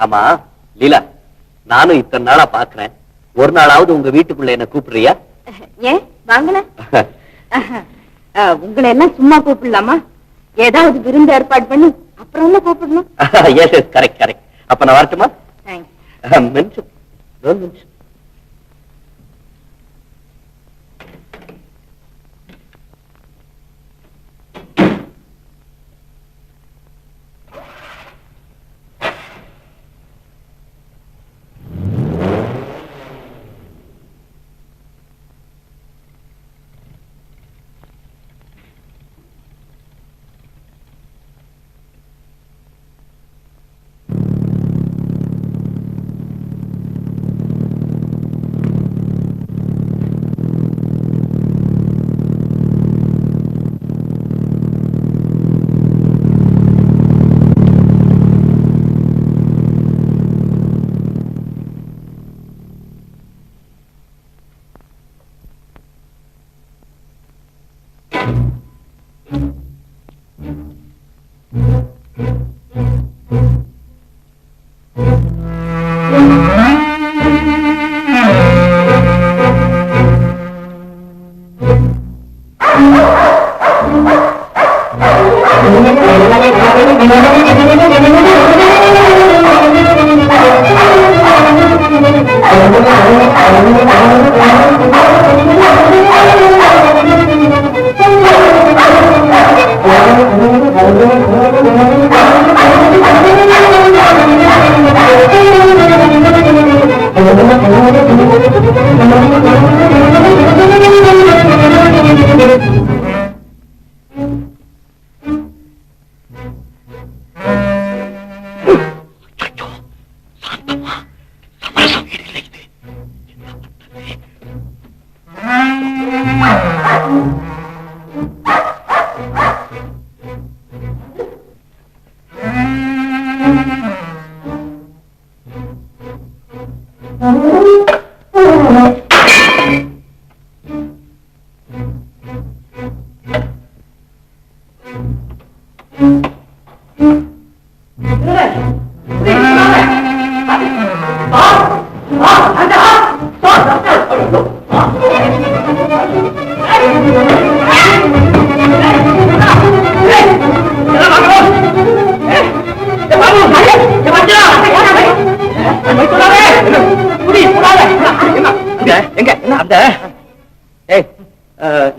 ஆமா லீலா, நானும் இத்தனை நாளா பாக்குறேன். ஒரு நாளாவது உங்க வீட்டுக்குள்ள என்ன கூப்பிடுறியா? ஏன் வாங்கல? உங்களை எல்லாம் சும்மா கூப்பிடலாமா? ஏதாவது விருந்து ஏற்பாடு பண்ணி அப்புறம் கூப்பிடணும். Yes yes, correct correct. அப்ப நான் வரட்டுமா? தேங்க்ஸ். Mention mention.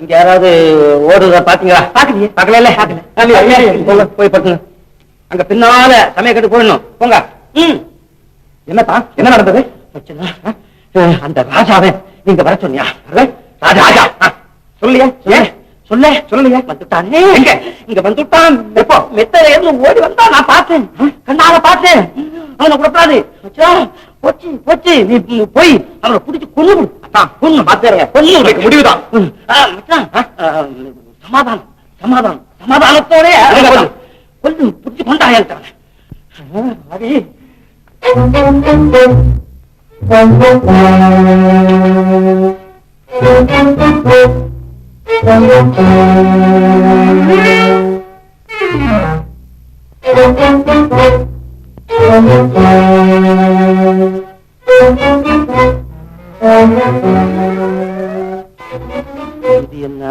இங்க யாராவது ஓடுறத பாத்தீங்களா? பாக்கல. போய் பட்டுங்க. அங்க பின்னால சமய கட்டு போயிடணும். போங்க. என்னப்பா, என்ன நடந்தது? அந்த ராஜாவை நீங்க வர சொன்னியா? ராஜா சொல்லியா? சொல்லலையா? வந்துட்டானே. எங்க இங்க வந்துட்டான். எப்போ? மெத்தல இருந்து ஓடி வந்தா நான் பார்த்தேன், கண்ணால பார்த்தேன். அவனை கூடாது. போச்சு போச்சு, நீ போய் அவனை பிடிச்சு கொண்டு கொன்னு பாத்துறேன். கொன்னு முடிவுதான். சமாதானம் சமாதானம் சமாதானத்தோட கொண்டு பிடிச்சு கொண்டாயிருக்கான். இது என்ன?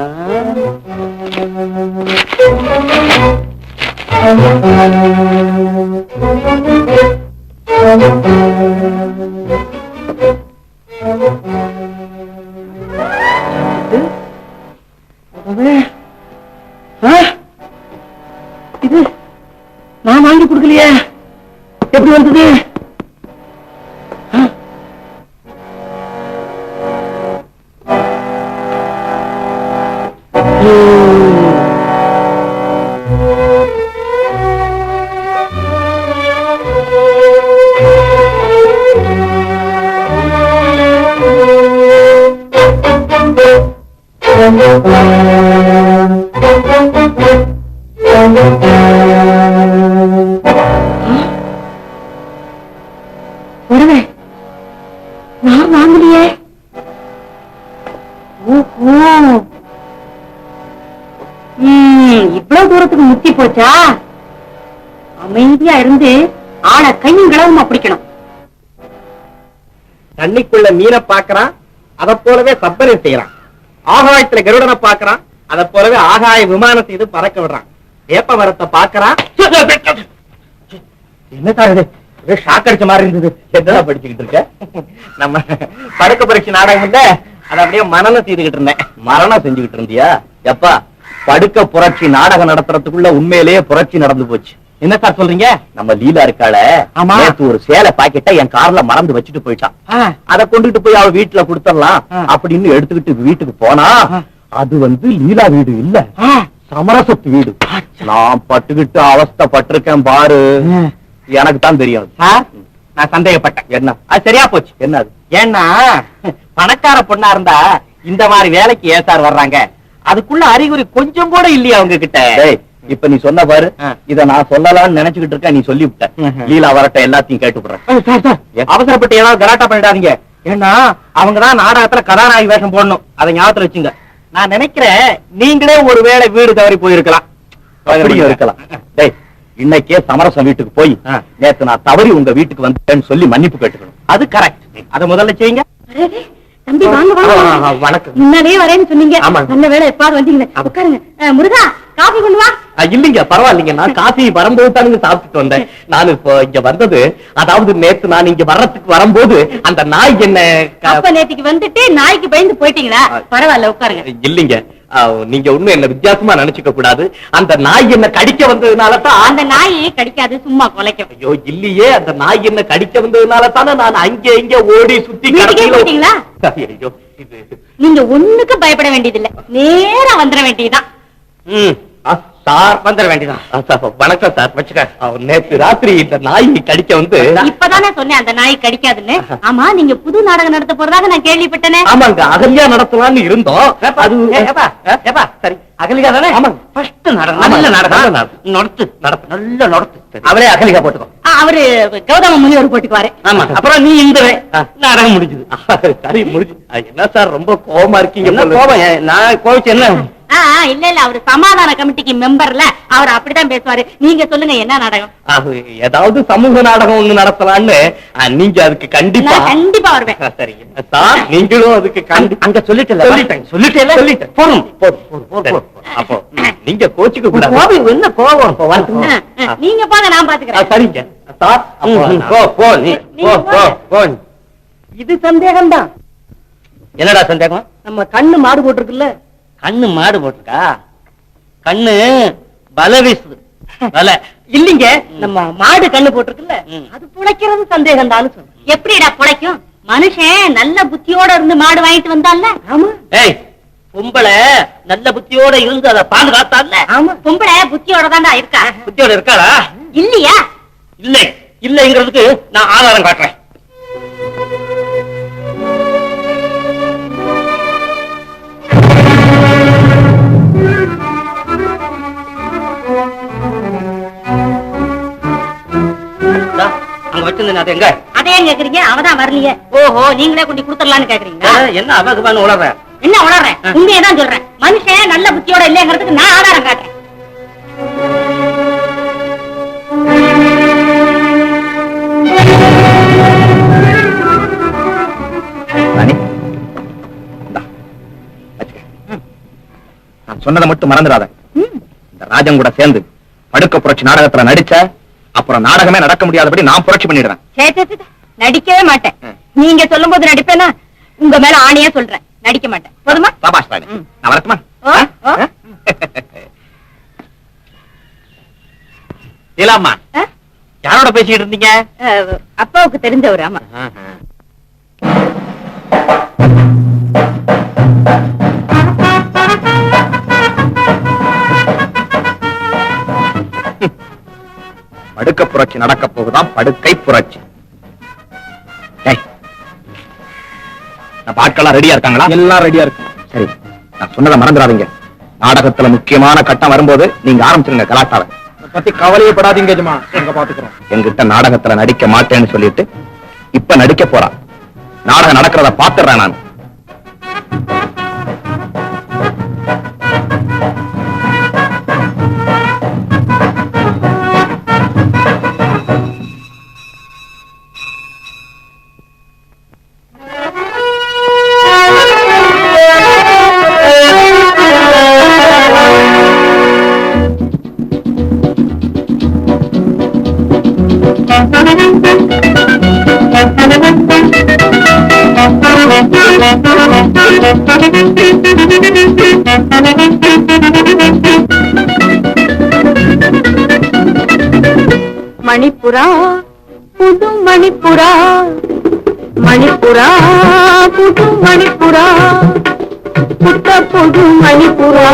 இது நான் வாங்கி கொடுக்கலையே, எப்படி வந்தது? நான் வாங்கலையே. இவ்வளவு தூரத்துக்கு முத்தி போச்சா? அமைதியா இருந்து ஆளை கையும் கிளவுமா பிடிக்கணும். தண்ணிக்குள்ள மீனை பாக்குறான், அத போலவே சப்பனை செய்யறான். ஆகாயத்துல கருடனை பாக்குறான், அத போலவே ஆகாய விமானத்தை இது பறக்க விடுறான். வேப்ப மரத்தை பாக்குறான். என்ன சார் இது ஷாக் அடிச்ச மாதிரி இருந்தது. என்ன படிச்சுக்கிட்டு இருக்க? நம்ம படுக்க பரீட்சை நாடகம் இல்ல, அதை அப்படியே மரணம் செய்துகிட்டு இருந்தேன். மரணம் செஞ்சுக்கிட்டு இருந்தியா? எப்பா, படுக்க புரட்சி நாடகம் நடத்துறதுக்குள்ள உண்மையிலேயே புரட்சி நடந்து போச்சு. என்ன சார் சொல்றீங்க? நம்ம லீலா இருக்காள, நேத்து ஒரு சேலை பாக்கெட்ட என் கார்ல மறந்து வச்சுட்டு போயிட்டான். அதை கொண்டுட்டு போய் அவ வீட்டுல கொடுத்துடலாம் அப்படின்னு எடுத்துக்கிட்டு வீட்டுக்கு போனா, அது லீலா வீடு இல்ல, சமரசத்து வீடு. நான் பட்டுக்கிட்டு அவஸ்தைப்பட்டிருக்கேன் பாரு. எனக்கு தான் தெரியும் சார். நான் சந்தேகப்பட்டேன். என்ன? அது சரியா போச்சு. என்ன? ஏன்னா பணக்கார பொண்ணா இருந்தா இந்த மாதிரி வேலைக்கு ஏன் சார் வர்றாங்க? அதுக்குள்ள அறிகுறி கொஞ்சம் கூட இல்லையா அவங்க கிட்ட? இப்ப நீ சொன்ன பாரு, இத நான் சொல்லலாம்னு நினைச்சுக்கிட்டு இருக்க, நீ சொல்லிவிட்ட. லீலா வரட்ட எல்லாத்தையும் கேட்டுப்படுறேன். அவசரப்பட்டு ஏதாவது கலாட்டா பண்ணிடாதீங்க. ஏன்னா அவங்கதான் நாடகத்துல கதாநாயகி வேஷம் போடணும். அதை ஞாபகத்துல வச்சுங்க. நான் நினைக்கிறேன் நீங்களே ஒருவேளை வீடு தவறி போயிருக்கலாம். இருக்கலாம். இன்னைக்கே சமரசம் வீட்டுக்கு போய் நேத்து நான் தவறி உங்க வீட்டுக்கு வந்தேன்னு சொல்லி மன்னிப்பு கேட்டுக்கணும். அது கரெக்ட். அத முதல்ல செய்யுங்க. தம்பி வாங்க வாங்க. வணக்கம். முன்னாடியே வரேன்னு சொன்னீங்க. நல்ல வேளை எப்பாவது வந்தீங்க. உட்காருங்க. முருகா, காபி கொண்டு வா. இல்லீங்க, பரவாயில்லைங்க. நான் காபி வரும்போது தானுங்க சாப்பிட்டுட்டு வந்தேன். நான் இப்போ இங்க வந்தது, அதாவது நேத்து நான் இங்க வர்றதுக்கு வரும்போது அந்த நாய் என்ன நேற்றுக்கு வந்துட்டு நாய்க்கு பயந்து போயிட்டீங்களா? பரவாயில்ல, உட்காருங்க. இல்லீங்க, நீங்க ஒண்ணும் என்ன வித்தியாசமா நினைச்சுக்க கூடாது. அந்த நாய் என்ன கடிக்க வந்ததுனாலதான். அந்த நாய் கடிக்காது, சும்மா குலைக்கும். ஐயோ இல்லையே, அந்த நாய் என்ன கடிக்க வந்ததுனால தானே நான் அங்க இங்க ஓடி சுத்தி போயிட்டீங்களா? ஐயோ, நீங்க ஒண்ணுக்கு பயப்பட வேண்டியதில்லை, நேரா வந்துட வேண்டியதுதான். சார் வந்துட வேண்டியதான். வணக்கம் சார். வச்சுக்க. நேற்று ராத்திரி இந்த நாய் கடிக்க வந்து. இப்பதானே சொன்னேன் அந்த நாய் கடிக்காதுன்னு. ஆமா, நீங்க புது நாடகம் நடத்த போறதாக நான் கேள்விப்பட்டேனே. ஆமாங்க, அகல்யா நடத்தலாம்னு இருந்தோம். சரி, அகலிகா தானே? ஆமாங்க, ஃபர்ஸ்ட் நாடகம். நல்ல நாடகம் நடத்து, நல்ல நடத்து. அவரே அகலிகா போட்டுக்கோ. அவரு கௌதம முனிவர் போட்டுக்குவாரு. ஆமா, அப்புறம் நீ இந்த நாடகம் முடிஞ்சது. சரி, முடிஞ்சு. என்ன சார் ரொம்ப கோபமா இருக்கீங்க? கோபம்? நான் கோவிச்சு என்ன? இல்ல இல்ல, அவரு சமாதான கமிட்டிக்கு மெம்பர்ல, அவர் அப்படிதான் பேசுவாரு. நீங்க சொல்லுங்க, என்ன நாடகம்? ஏதாவது சமூக நாடகம் ஒண்ணு நடத்தலான்னு. நீங்க அதுக்கு கண்டிப்பா வருவேன். சரி சார், நீங்களும் அதுக்கு அங்க சொல்லிட்டேன். போதும். அப்போ நீங்க கோச்சுக்க கூடாது. என்ன கோபம்? நீங்க போங்க, நான் பாத்துக்கிறேன். சரிங்க சார். இது சந்தேகம் தான். என்னடா சந்தேகம்? நம்ம கண்ணு மாடு போட்டிருக்குல்ல. கண்ணு மாடு போட்டிருக்கா? கண்ணு பல வீசுது. பல இல்லீங்க, நம்ம மாடு கண்ணு போட்டிருக்குல்ல, அது புழைக்கிறது சந்தேகம் தான். எப்படிடா புழைக்கும்? மனுஷன் நல்ல புத்தியோட இருந்து மாடு வாங்கிட்டு வந்தால. ஆமா. ஏய், பொம்பளை நல்ல புத்தியோட இருந்து அதை பாதுகாத்தால. ஆமா, பொம்பளை புத்தியோட தான்டா இருக்கா. புத்தியோட இருக்காளா? இல்லையா? இல்லைங்கிறதுக்கு நான் ஆதாரம் காட்டுறேன். அங்க வச்சிருந்தேன். அது எங்க? அதே கேக்குறீங்க? அவதான் வரலையே. ஓஹோ, நீங்களே கொண்டு கொடுத்துடலான்னு கேக்குறீங்க. என்ன அவகுபான்னு உளறேன்? என்ன உளறேன்? உண்மையதான் சொல்றேன். மனுஷன் நல்ல புத்தியோட இல்லைங்கிறதுக்கு நான் ஆதாரம் காட்டுறேன். நான் சொன்னதை மட்டும் மறந்துடாத. இந்த ராஜன் கூட சேர்ந்து படுக்க புரட்சி நாடகத்துல நடிச்ச அப்புறம் நாடகமே நடக்க முடியாதபடி நான் புரட்சி பண்ணிடுறேன். நடிக்கவே மாட்டேன். நீங்க சொல்லும் போது நடிப்பேனா? உங்க மேல ஆணையா சொல்றேன், நடிக்க மாட்டேன். போதுமா? பாபாஷ், நான் வரட்டுமா? லீலாம்மா, யாரோட பேசிக்கிட்டு இருந்தீங்க? அப்பாவுக்கு தெரிஞ்சவர். ஆமா. படுக்க புரட்சி நடக்க போகுதான், படுக்கை புரட்சி. ஆட்கள்லாம் ரெடியா இருக்காங்களா? எல்லாம் ரெடியா இருக்கு. சரி, நான் சொன்னதை மறந்துடாதீங்க. நாடகத்துல முக்கியமான கட்டம் வரும்போது நீங்க ஆரம்பிச்சிருங்க கலாட்டாவை. பத்தி கவலையப்படாதீங்க ஜமா, எங்க பாத்துக்கிறோம். எங்கிட்ட நாடகத்துல நடிக்க மாட்டேன்னு சொல்லிட்டு இப்ப நடிக்க போறா. நாடகம் நடக்கிறத பாத்துறேன் நான். மணிப்புரா புது மணிப்புரா மணிப்புரா புது மணிப்புரா புத்த புது மணிப்புரா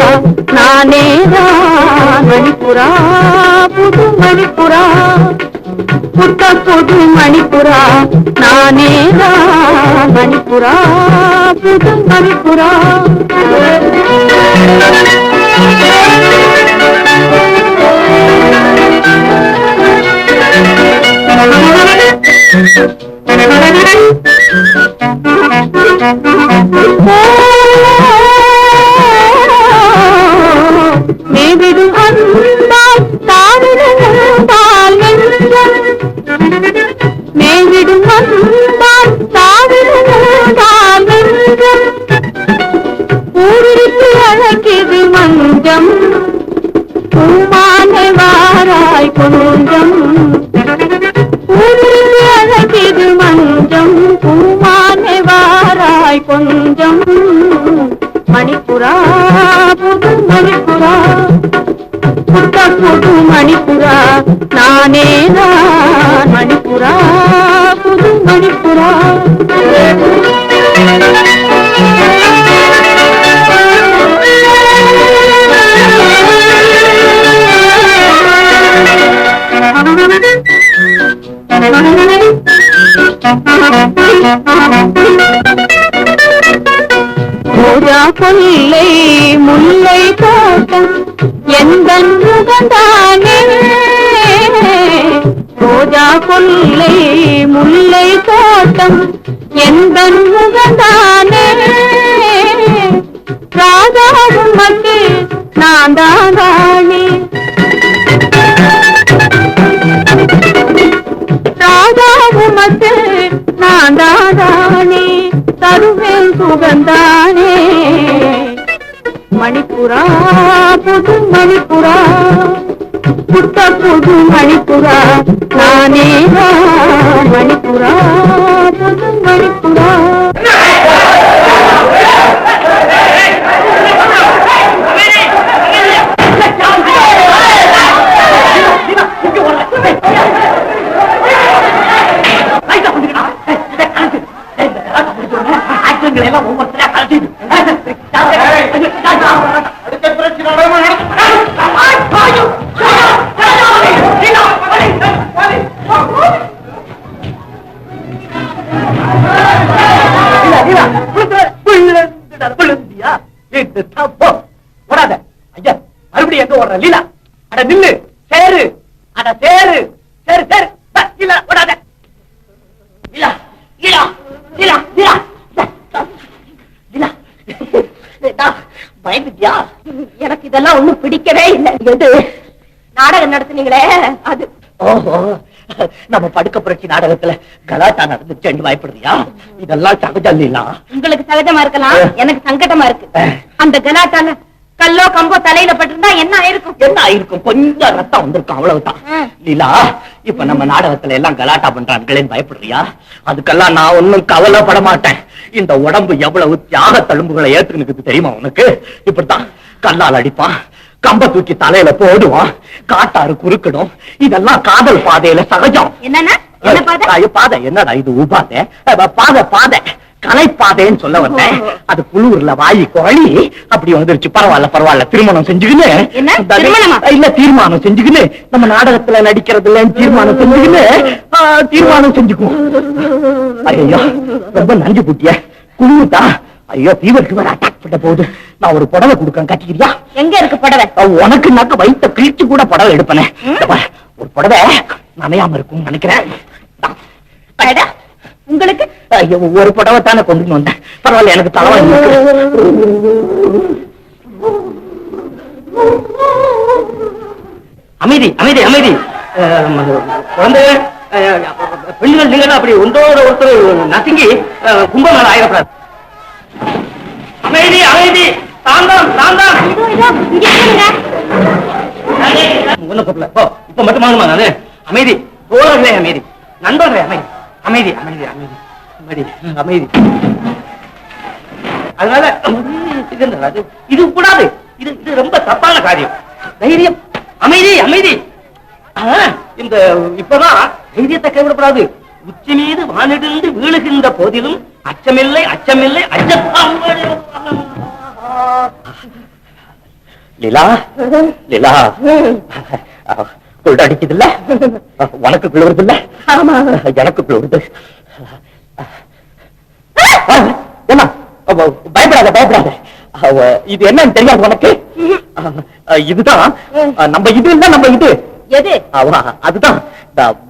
நானேதான் மணிப்புரா புது மணிப்புரா புத்த புது மணிப்புரா நானேதான் மணிப்புரா புது மணிப்புரா மேவிடும் அன்பால் தாவிடும்பால் நெஞ்சம் மேவிடும் அன்பால் தாவிடும்பால் நெஞ்சம் ஊருக்கு அழைக்கிது மஞ்சம் பூமானை வாராய் கொஞ்சம் ஊருக்கு அழைக்கிது மஞ்சம் பூமானை வாராய் கொஞ்சம் மணிப்புரா புது மணிப்புரா புத்த புது மணிப்புரா நானேதான் மணிப்புரா புது மணிப்புரா ரோஜா கொல்லை முல்லை தோட்டம் எந்தன் முகந்தானே ரோஜா கொல்லை முல்லை தோட்டம் எந்தன் முகந்தானே ராஜாவும் மட்டு நான் தான் ராணி ராஜாவும் மட்டு நான் தான் ராணி தருவேன் சுகந்தானே மணிப்புரா புது மணிப்புரா புத்த புது மணிப்புரா நானே மணிப்புரா புது மணிப்புரா ஒவ்வொருத்தரா கலட்டிட்டு மறுபடியும் எங்க ஓடுற லீலா அட நில்லு சேரு அட சேரு சேரு சேரு லீலா ஓடாத லீலா லீலா லீலா லீலா லீலா பயந்துட்டியா எனக்கு இதெல்லாம் ஒண்ணும் பிடிக்கவே இல்லை எது நாடகம் நடத்துனீங்களே அது ஓஹோ நம்ம படுக்க புரட்சி நாடகத்துல கலாட்டா நடந்துச்சு பயப்படுறியா இதெல்லாம் சகஜம் லீலா உங்களுக்கு சகஜமா இருக்கலாம் எனக்கு சங்கடமா இருக்கு அந்த கலாட்டால கல்லோ கம்போ தலையில பட்டிருந்தா என்ன ஆயிருக்கும் என்ன ஆயிருக்கும் கொஞ்சம் ரத்தம் வந்திருக்கும் அவ்வளவுதான் லீலா இப்ப நம்ம நாடகத்துல எல்லாம் கலாட்டா பண்றாங்களேன்னு பயப்படுறியா அதுக்கெல்லாம் நான் ஒன்னும் கவலைப்பட மாட்டேன் இந்த உடம்பு எவ்வளவு தியாக தழும்புகளை ஏத்துக்கிட்டு தெரியுமா உனக்கு இப்படித்தான் கல்லால் அடிப்பான் கம்ப தூக்கி தலையில போடுவான் காட்டாறு குறுக்கணும் இதெல்லாம் காதல் பாதையில சகஜம் என்னன்னா பாதை என்னடா இது உபாதை பாதை பாதை கலைப்பாதைன்னு சொல்ல வந்தேன் அது புலூர்ல வாயி குழி அப்படி வந்துருச்சு பரவாயில்ல பரவாயில்ல திருமணம் செஞ்சுக்கின்னு இல்ல தீர்மானம் செஞ்சுக்கின்னு நம்ம நாடகத்துல நடிக்கிறதுல தீர்மானம் செஞ்சுக்கின்னு தீர்மானம் செஞ்சுக்குவோம் ஐயோ ரொம்ப நஞ்சு குட்டிய குளிர்தா ஐயோ ஃபீவர் அட்டாக் பண்ண போகுது நான் ஒரு புடவை கொடுக்கறேன் கட்டிக்கிறியா எங்க இருக்கு புடவை உனக்கு நாக்க வயிற்ற கிழிச்சு கூட புடவை எடுப்பனே ஒரு புடவை நனையாம இருக்கும் நினைக்கிறேன் உங்களுக்கு ஒரு புடவை தானே கொண்டு வந்தேன் பரவாயில்ல எனக்கு தலைவலி அமைதி அமைதி அமைதி குழந்தை பெண்கள் நீங்கள் அப்படி ஒன்றோட ஒருத்தர் நசுங்கி கும்பமேளா ஆயிடக்கூடாது அமைதி அமைதி சாந்தம் சாந்தம் இப்ப மட்டும் வாங்கம்மா நானு அமைதி தோழர்களே அமைதி நண்பர்களே அமைதி அமைதி அமைதி அமைதி அமைதி அமைதி அதனால இது கூடாது. இது இது ரொம்ப தப்பான காரியம். தைரியம், அமைதி, அமைதி. இந்த இப்பதான் தைரியத்தை கைவிடப்படாது. உச்சி மீது வானிடிந்து வீழுகின்ற போதிலும் அச்சமில்லை, அச்சமில்லை, அச்சத்தான். லீலா, லீலா, குளிர் அடிக்குது இல்ல? உனக்கு குளிர்றது இல்ல? எனக்கு குளிர்றது. என்ன பயப்படாத, பயப்படாத. இது என்னன்னு தெரியாது உனக்கு? இதுதான் நம்ம இது இல்ல, நம்ம இது எது? அதுதான்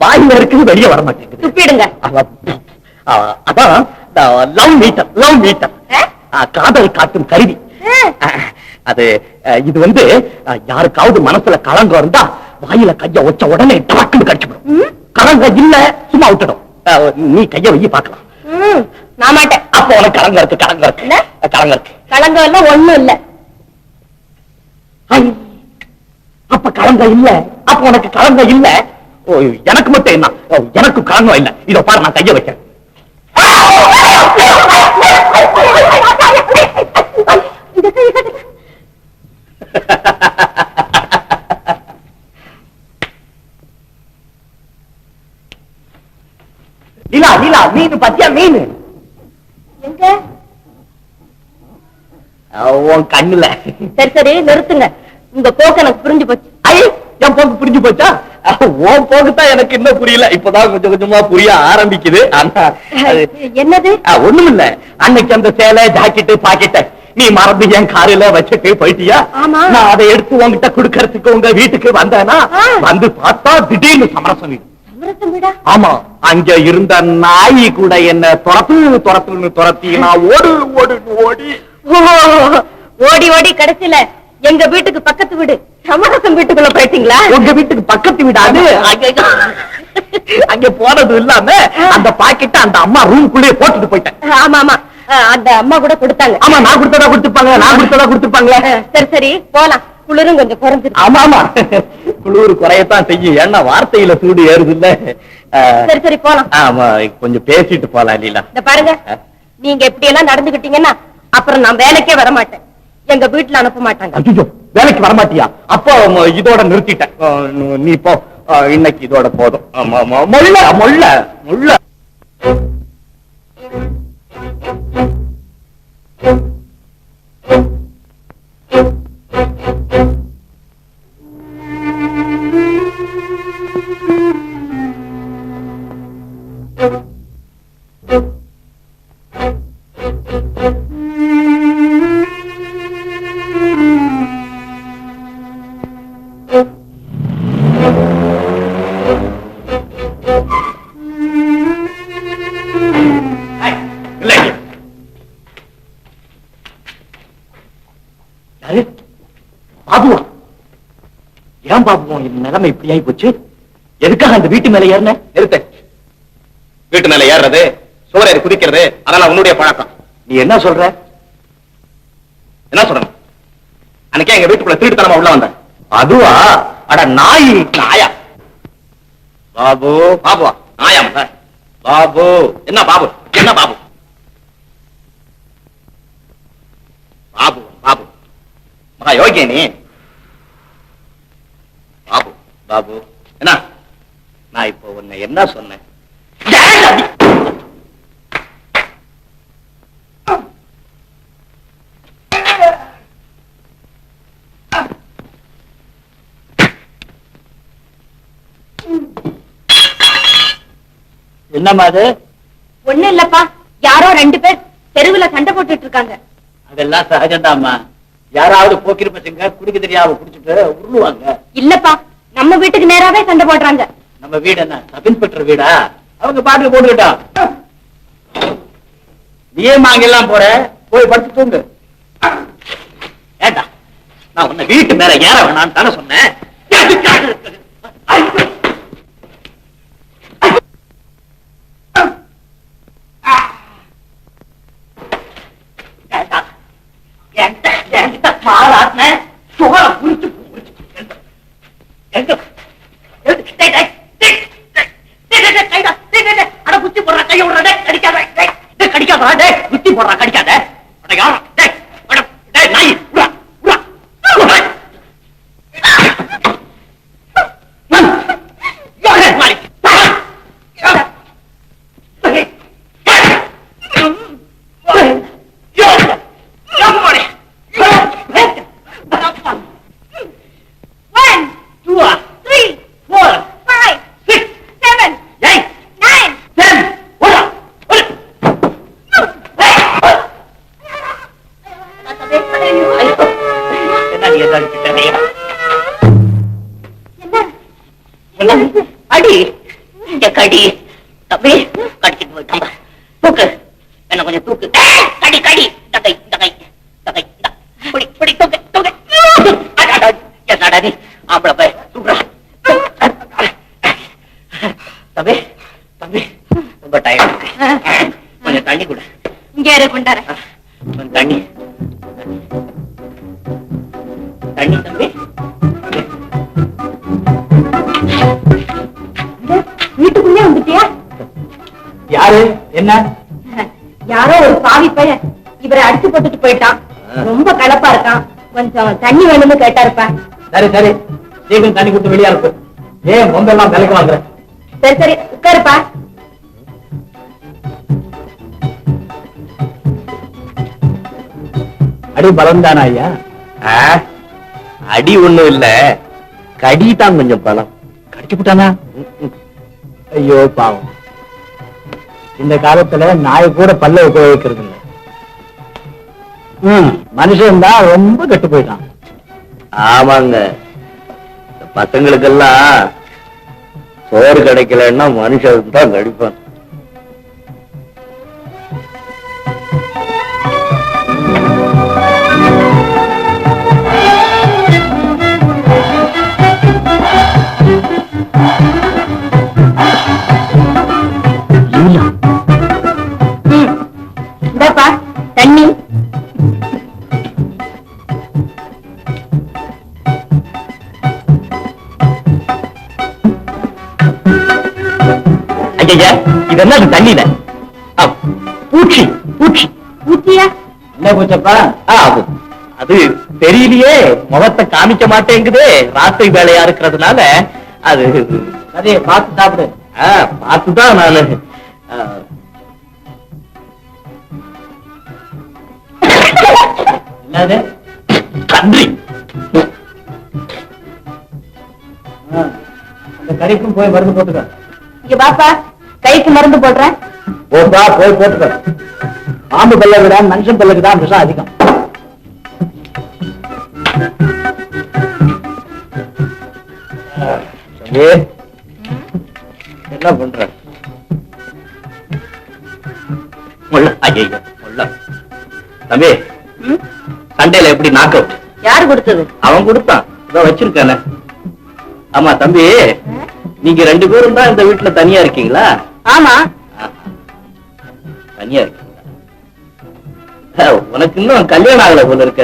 வாயில இருக்குது, வெளியே வர மாட்டேங்குது. துப்பிடுங்க. அதான் லவ் மீட்டர், லவ் மீட்டர், காதல் காட்டும் கருவி. அது இது வந்து யாருக்காவது மனசுல கலங்கம் இருந்தா வாயில கைய வச்ச உடனே டக்குன்னு கடிச்சுடும். கலங்கம் இல்ல சும்மா விட்டுடும். நீ கைய வைய பாக்கலாம். நான் மாட்டேன். அப்ப உனக்கு கலங்கம் இருக்கு, கலங்கம் இருக்கு, கலங்கம் இருக்கு. கலங்கம் எல்லாம் ஒண்ணும் இல்ல. அப்ப கலங்கம் இல்ல, அப்ப உனக்கு கலங்கம் இல்ல. எனக்கு மட்டும் என்ன, எனக்கு கலங்கம் இல்ல. இதோ பாரு, நான் கைய வைக்கிறேன். லீலா, லீலா, மீன் பத்தியா? மீன் எங்க? உன் கண்ணுல. சரி சரி நிறுத்துங்க. உங்க போக்கு எனக்கு புரிஞ்சு போச்சு. என் போக்கு புரிஞ்சு போச்சா? உன் போக்குதான் எனக்கு இன்னும் புரியல. இப்பதான் கொஞ்சம் கொஞ்சமா புரிய ஆரம்பிக்குது. என்னது? ஒண்ணும் இல்ல. அன்னைக்கு அந்த சேலை, ஜாக்கெட்டு, பாக்கெட்ட நீ மறந்து என் காரில வச்சுட்டு போயிட்டியா? நான் அதை எடுத்து உங்ககிட்ட குடுக்கறதுக்கு உங்க வீட்டுக்கு வந்தேனா, வந்து பார்த்தா திடீர்னு சமரசம் வீடு. ஆமா, அங்க இருந்த நாய் கூட என்ன துரத்துன்னு துரத்தி நான் ஓடு ஓடு ஓடி ஓடி ஓடி கடைசியில எங்க வீட்டுக்கு பக்கத்து வீடு சமரசம் வீட்டுக்குள்ள போயிட்டீங்களா? உங்க வீட்டுக்கு பக்கத்து வீடாது. அங்க போனது இல்லாம அந்த பாக்கெட்ட அந்த அம்மா ரூம்குள்ளேயே போட்டுட்டு போயிட்டேன். ஆமா ஆமா, அந்த அம்மா கூட கொடுத்தாங்க. ஆமா, நான் கொடுத்ததா கொடுத்துப்பாங்க, நான் கொடுத்ததா கொடுத்துப்பாங்களே. சரி சரி போலாம். குளிரும் கொஞ்சம் குறைஞ்சிருக்கு. ஆமா ஆமா, குளிர் குறையத்தான் செய்யும். ஏன்னா வார்த்தையில சூடு ஏறுது இல்ல. சரி சரி போலாம். ஆமா, கொஞ்சம் பேசிட்டு போலாம். லீலா, இந்த பாருங்க, நீங்க எப்படி எல்லாம் நடந்துகிட்டீங்கன்னா அப்புறம் நான் வேலைக்கே வர மாட்டேன். எங்க வீட்டுல அனுப்ப மாட்டாங்க. ஐயோ, வேலைக்கு வர மாட்டியா? அப்போ இதோட நிறுத்திட்டேன். நீ போ, இன்னைக்கு இதோட போதும். மொள்ள மொள்ள மொள்ள. பாபுவா? ஏன் பாபுவா நிலைமை இப்படி ஆகி போச்சு? எதுக்காக அந்த வீட்டு மேல ஏறின? நிறுத்த. வீட்டு மேல ஏறது, சுவரேறி குதிக்கிறது, அதெல்லாம் உன்னுடைய பழக்கம். நீ என்ன சொல்ற? என்ன சொல்ற? அன்னைக்கே எங்க வீட்டுக்குள்ள திருட்டுத்தனமா உள்ள வந்த. அதுவா? அட நாய். நாயா? பாபு. பாபுவா? நாயா? பாபு. என்ன பாபு? என்ன பாபு? பாபு பாபு மகா யோகிய நீ. பாபு பாபு, என்ன? நான் இப்போ உன்னை என்ன சொன்னேன்? என்னம்மா அது? ஒண்ணு இல்லப்பா, யாரோ 2 பேர் தெருவுல சண்டை போட்டுட்டு இருக்காங்க. அதெல்லாம் சகஜம்தாம்மா. யாராவது போக்கிரி பசங்க குடிக்க தெரியாம குடிச்சிட்டு உருளுவாங்க. இல்லப்பா, நம்ம வீட்டுக்கு நேராவே சண்டை போடுறாங்க. நம்ம வீடு என்ன சப் இன்ஸ்பெக்டர் வீடா? அவங்க பாட்டுக்கு போட்டுக்கிட்டோம். நீ மாங்கெல்லாம் போற, போய் படுத்து தூங்கு. ஏண்டா, நான் உன்னை வீட்டு மேல ஏற வேணான்னு தானே சொன்னேன். குத்தி போடுறா, கடிக்காத. கடி இங்க கடி தம்பி கடிச்சிட்டு போயிட்டாங்க தூக்கு என்ன கொஞ்சம் தூக்கு கடி கடி தகை தகை தகை புடி புடி தூக்கு தூக்கு என்னடா நீ ஆம்பளை போய் தூக்குறா தம்பி தம்பி ரொம்ப டயர்ட் இருக்கு கொஞ்சம் தண்ணி கூட இங்க இருக்குண்டார கொஞ்சம் தண்ணி தண்ணி தம்பி வீட்டுக்குள்ளே வந்துட்டியா? யாரு என்ன? யாரோ ஒரு பாவி பையன் இவரை அடிச்சு போட்டுட்டு போயிட்டான். ரொம்ப கலப்பா இருக்கான். கொஞ்சம் தண்ணி வேணும்னு கேட்டாருப்பா. சரி சரி, சீக்கிரம் தண்ணி கொடுத்து வெளியா இருக்கு. ஏன் பொம்பெல்லாம் தலைக்கு வாங்குற? சரி சரி உட்காருப்பா. அடி பலம் தானா ஐயா? அடி ஒண்ணும் இல்ல, கடி தான் கொஞ்சம் பலம். கடிச்சு விட்டானா? ஐயோ பாவம், இந்த காலத்துல நாய் கூட பல்ல உபயோகிக்கிறது இல்ல. மனுஷன் தான் ரொம்ப கெட்டு போயிட்டான். ஆமாங்க, பசங்களுக்கெல்லாம் சோறு கிடைக்கலன்னா மனுஷன் தான் கடிப்பான். இந்தாப்பா தண்ணி. ஐயா, இது என்ன தண்ணியில? பூச்சி பூச்சி. ஊத்தியா? என்ன பூச்சப்பா? அது தெரியலையே, முகத்தை காமிக்க மாட்டேங்குது. ராத்திரி வேலையா இருக்கிறதுனால அது. அதே பார்த்து சாப்பிடு. பார்த்துதான் நானு. என்னது? கன்றி. அந்த கறிக்கும் போய் மருந்து போட்டுக்க. இங்க பாப்பா, கைக்கு மருந்து போடுறேன். போப்பா, போய் போட்டுக்க. பாம்பு பல்ல விட மனுஷன் பல்லுக்கு தான் விஷம் அதிகம். என்ன பண்ற? தம்பி, சண்டையில எப்படி நாக் அவுட்? யாரு கொடுத்தது? அவன் கொடுத்தான், இதான் வச்சிருக்கானே. ஆமா தம்பி, நீங்க 2 பேரும் தான் இந்த வீட்டுல தனியா இருக்கீங்களா? ஆமா. தனியா இருக்கீங்களா? உனக்கு இன்னும் கல்யாணம் ஆகல போல இருக்க.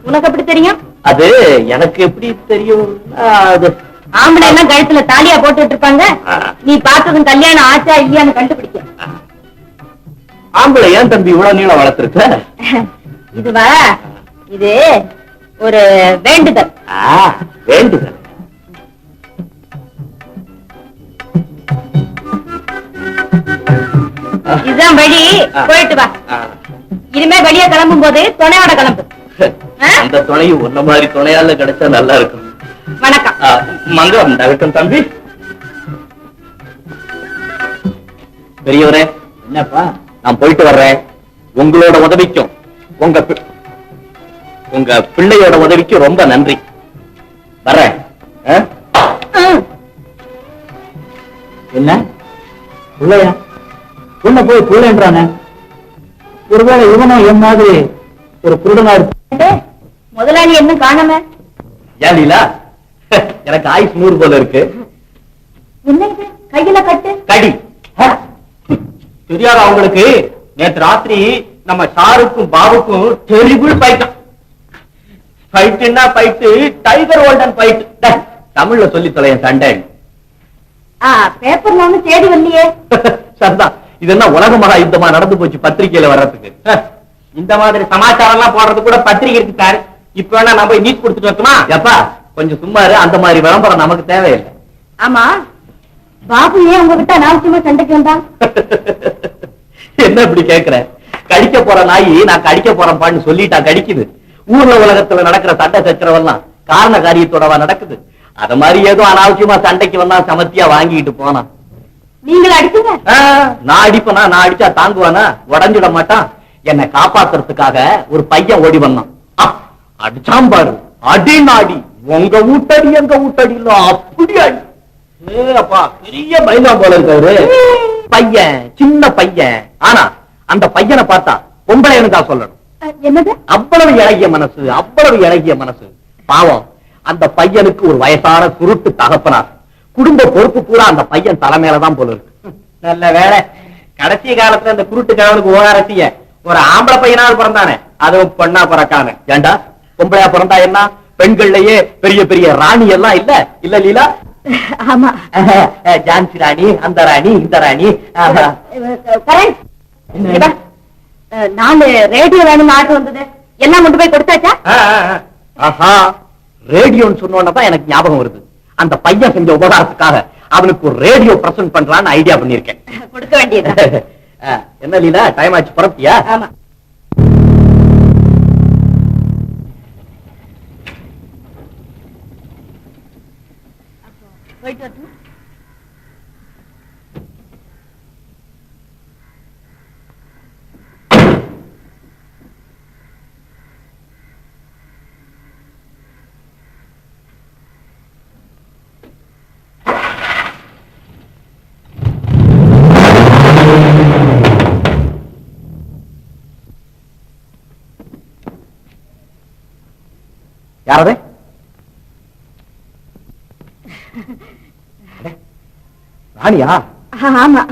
உனக்கு எப்படி தெரியும்? அது எனக்கு எப்படி தெரியும்? அது ஆம்பளை எல்லாம் கழுத்துல தாலியா போட்டுட்டு இருப்பாங்க. நீ பார்த்ததும் கல்யாணம் ஆச்சா இல்லையான்னு கண்டுபிடிக்க. ஆம்பளை ஏன் தம்பி இவ்வளவு நீளம் வளர்த்திருக்க? இதுவா? இது ஒரு வேண்டுதல். வேண்டுதல். இதுதான் வழி, போயிட்டு வா. இனிமே வெளியே கிளம்பும் போது துணையோட கிளம்பு. அந்த துணையும் உன்ன மாதிரி துணையால கிடைச்சா நல்லா இருக்கும். வணக்கம். மங்களம் நடக்கும் தம்பி. பெரியவரே, என்னப்பா? நான் போயிட்டு வர்றேன். உங்களோட உதவிக்கும் உங்க பிள்ளையோட உதவிக்கும் ரொம்ப நன்றி. வர்றேன். என்ன பிள்ளையா? உன்ன போய் பிள்ளைன்றானே. ஒருவேளை இவனும் என் மாதிரி ஒரு குருடனா இருக்கு. முதலாளி என்ன காணாம? ஏன் லீலா, எனக்கு ஆயுஷ் 100 போல இருக்கு. என்ன இது கையில கட்டு? கடி. தெரியாதா அவங்களுக்கு? நேற்று ராத்திரி நம்ம சாருக்கும் பாபுக்கும் டெரிபிள் ஃபைட். ஃபைட்னா ஃபைட், டைகர் ஓல்டன் ஃபைட். தமிழ்ல சொல்லி தொலைய சண்டை. பேப்பர்ல ஒண்ணு தேடி வரலையே. சரிதான், இது என்ன உலக மகா யுத்தமா நடந்து போச்சு பத்திரிகையில வர்றதுக்கு? இந்த மாதிரி சமாச்சாரம் எல்லாம் போடுறது கூட பத்திரிகை இருக்காரு. இப்ப வேணா நம்ம போய் நீட் கொடுத்துட்டு வரட்டுமா? எப்பா கொஞ்சம் சும்மா இரு, அந்த மாதிரி விளம்பரம் நமக்கு தேவையில்லை. ஆமா, பாபு ஏன் உங்ககிட்ட அனாவசியமா சண்டைக்கு வந்தான்? என்ன இப்படி கேக்குற? கடிக்க போற நாய் நான் கடிக்க போறேன்பான்னு சொல்லிட்டா கடிக்குது. ஊர்ல உலகத்துல நடக்கிற சண்டை சச்சரவெல்லாம் காரண காரியத்தோடவா நடக்குது? அத மாதிரி ஏதோ அனாவசியமா சண்டைக்கு வந்தா சமத்தியா வாங்கிட்டு போனா. நீங்கள் அடிச்சுங்க. நான் அடிப்பனா? நான் அடிச்சா தாங்குவானா? உடஞ்சிட மாட்டான். என்னை காப்பாத்துறதுக்காக ஒரு பையன் ஓடி வந்தான். அடிச்சாம் பாரு, அடி நாடி. உங்க ஊட்டடி எங்க ஊட்டடி இல்ல, அப்படி அடி. அப்பா பெரிய பையனா போல இருக்காரு. பையன் சின்ன பையன், ஆனா அந்த பையனை பார்த்தா பொம்பளைன்னு தான் சொல்லணும். என்னது? அவ்வளவு இழகிய மனசு, அவ்வளவு இழகிய மனசு. பாவம், அந்த பையனுக்கு ஒரு வயசான சுருட்டு தகப்பனார். குடும்ப பொறுப்பு பூரா அந்த பையன் தலைமையிலதான் போல இருக்கு. நல்ல வேலை, கடைசி காலத்துல அந்த குருட்டு கணவனுக்கு ஓராரசிய ஒரு ஆம்பளை பையனாவது பிறந்தானே, அதுவும் பொண்ணா பிறக்கானே. ஏண்டா பொம்பளையா பிறந்தா என்ன? பெண்கள்லயே பெரிய பெரிய ராணி எல்லாம் இல்ல இல்ல லீலா? ஆமா. ஜான்சி ராணி, அந்த ராணி, இந்த ராணி. நாலு ரேடியோ வேணும்னு ஆர்டர் வந்தது, எல்லாம் கொண்டு போய் கொடுத்தாச்சா? ஆஹா, ரேடியோன்னு சொன்னோன்னதான் எனக்கு ஞாபகம் வருது. அந்த பையன் செஞ்ச உபகாரத்துக்காக அவனுக்கு ஒரு ரேடியோ பிரசன்ட் பண்றான்னு ஐடியா பண்ணிருக்கேன். கொடுக்க வேண்டியது. என்ன லீலா, டைம் ஆச்சு, புறப்பட்டியா? ஆமா. போயிட்டு வரட்டும். யாரது? ராணியா? ஆமா.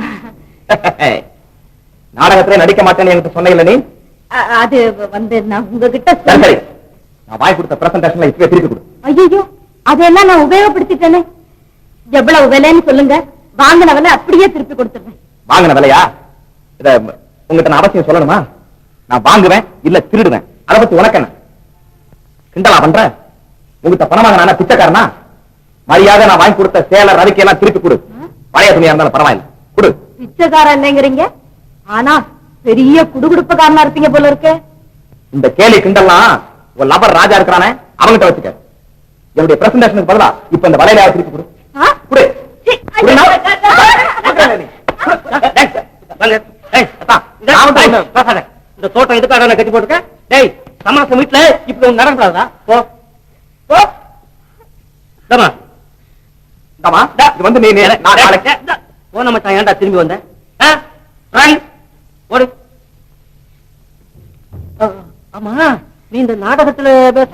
நாடகத்திலே நடிக்க மாட்டேன்னு என்கிட்ட சொன்ன இல்ல நீ? அது வந்து நான் உங்ககிட்ட சரி, நான் வாய் கொடுத்த பிரசன்டேஷன்ல இப்பவே திருப்பி கொடு. ஐயோ, அதெல்லாம் நான் உபயோகப்படுத்திட்டேனே. எவ்வளவு விலைன்னு சொல்லுங்க, வாங்கின விலை அப்படியே திருப்பி கொடுத்துருவேன். வாங்கின விலையா? இத உங்ககிட்ட நான் அவசியம் சொல்லணுமா? நான் வாங்குவேன் இல்ல திருடுவேன், அதை பத்தி உனக்கு என்ன? கிண்டலா பண்ற? உங்ககிட்ட பணம் வாங்க நான் பிச்சைக்காரனா? மரியாதை நான் வாங்கி கொடுத்த சேலை ரவிக்கு எல்லாம் திருப்பி கொடு. பழைய துணியா இருந்தாலும் பரவாயில்ல, கொடு. பிச்சைக்காரன் இல்லைங்கிறீங்க, ஆனா பெரிய குடுகுடுப்புக்காரனா இருப்பீங்க போல இருக்கு. இந்த கேலி கிண்டல்லாம் ஒரு லவர் ராஜா இருக்கிறானே, அவங்கிட்ட வச்சுக்க. என்னுடைய பிரசன்டேஷனுக்கு பதிலா இப்ப இந்த வலையில திருப்பி கொடு. கொடு. இந்த தோட்டம் எதுக்காக கட்டி போட்டுக்க? டேய், சமாசம் வீட்டுல இப்ப நடக்கூடாதா? போ போ. வந்து நீ போன மச்சான், ஏன்டா திரும்பி வந்த? ஓடு. ஆமா, நீ இந்த நாடகத்துல பேச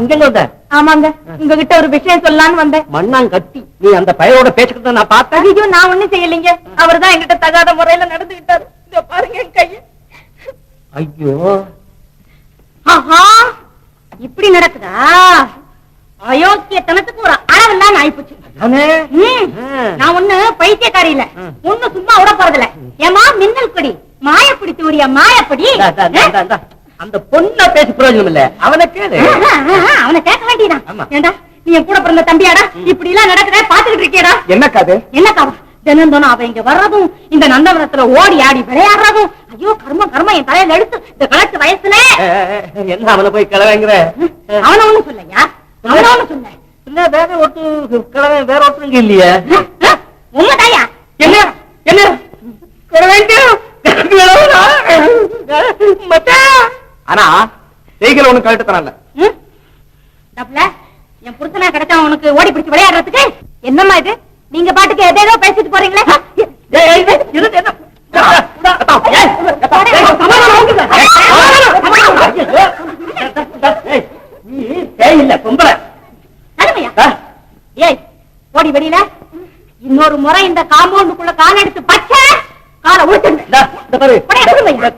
இங்க வந்த? ஆமாங்க, உங்ககிட்ட ஒரு விஷயம் சொல்லலான்னு வந்தேன். மண்ணாங் கட்டி நீ அந்த பையனோட பேசிக்கிட்டு நான் பார்த்தேன். ஐயோ, நான் ஒண்ணும் செய்யலைங்க, அவர்தான் என்கிட்ட தகாத முறையில நடந்துகிட்டாரு. இத பாருங்க என் கைய. ஐயோ, ஆஹா, இப்படி நடக்குதா? அயோக்கியத்தனத்துக்கு ஒரு அளவெல்லாம் ஆயிப்போச்சு. நான் ஒண்ணு பைத்தியக்காரி இல்ல, ஒண்ணு சும்மா விட போறதில்ல. ஏமா மின்னல் கொடி, மாயப்படி தூரியா மாயப்படி. அந்த பொண்ண பேசி பிரயோஜனம் இல்ல, அவனை கேளு. அவனை கேட்க வேண்டியதான். ஏண்டா, நீ என் கூட பிறந்த தம்பியாடா, இப்படி எல்லாம் நடக்குதே பாத்துக்கிட்டு இருக்கியடா? என்ன காது? என்ன காவா? தினம் தினம் அவ இங்க வர்றதும், இந்த நந்தவனத்துல ஓடி ஆடி விளையாடுறதும், ஐயோ கர்மம் கர்மம், என் தலையில எடுத்து இந்த கலெக்ட் வயசுல. என்ன அவனை போய் கிளவைங்கிற? அவன ஒண்ணு சொல்லையா, அவன ஒண்ணு சொன்ன இல்ல, வேற ஒருத்தர் கிளவை, வேற ஒருத்தருங்க இல்லையா? உண்மைதாயா? என்ன என்ன ஆனா செய்கிற ஒண்ணு கழட்டு தரல. என் புருஷனா கிடைச்சா உனக்கு ஓடி பிடிச்சு விளையாடுறதுக்கு? என்னம்மா இது, நீங்க பாட்டுக்கு எதேதோ பேசிட்டு போறீங்களே. ஓடி வெளியில இன்னொரு முறை இந்த காம்பவுண்டுக்குள்ள கால் எடுத்து பச்சை காலை உளுத்து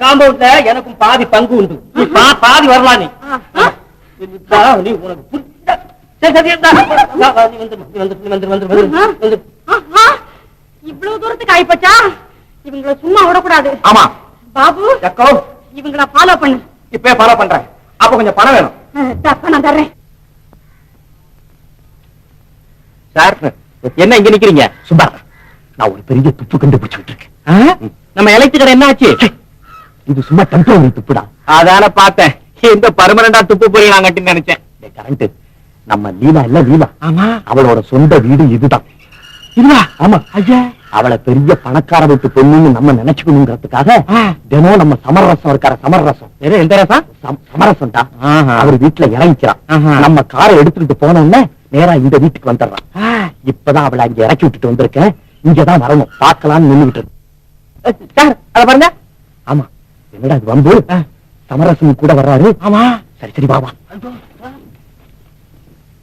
காம்பவுண்ட்ல எனக்கும் பாதி பங்கு உண்டு. பாதி வரலாம். நீ உனக்கு இவ்வளவு தூரத்துக்கு ஆயிப்போச்சா? இவங்களை சும்மா விடக்கூடாது. ஆமா பாபு, இவங்கள ஃபாலோ பண்ணு. இப்ப ஃபாலோ பண்றேன். அப்ப கொஞ்சம் பணம் வேணும். நான் தர்றேன். சார், என்ன இங்க நிக்கிறீங்க? சும்மா, நான் ஒரு பெரிய துப்பு கண்டுபிடிச்சுட்டு இருக்கேன். நம்ம எலக்ட்ரிக் கடை என்ன ஆச்சு? இது சும்மா டெம்பரரி துப்புடா. அதான பார்த்தேன். இந்த பர்மனண்டா துப்பு போய் நான் கட்டி நினைச்சேன். கரண்ட் நம்ம லீலா இல்ல, லீலா. ஆமா, அவளோட சொந்த வீடு இதுதான். இதுவா? ஆமா ஐயா, அவளை பெரிய பணக்கார வீட்டு பொண்ணுன்னு நம்ம நினைச்சுக்கணுங்கிறதுக்காக தினம் நம்ம சமரசம் இருக்கார, சமரசம் எந்த ரசம்? சமரசம்டா. அவர் வீட்டுல இறங்கிக்கிறான். நம்ம காரை எடுத்துக்கிட்டு போனோம்னா நேரா இந்த வீட்டுக்கு வந்துடுறான். இப்பதான் அவளை அங்க இறக்கி விட்டுட்டு வந்திருக்கேன். இங்கதான் வரணும், பார்க்கலாம்னு நின்னுகிட்டு இருக்கு. சார் அத பாருங்க. ஆமா, என்னடா இது வம்பு? சமரசம் கூட வர்றாரு. ஆமா, சரி சரி வா வா.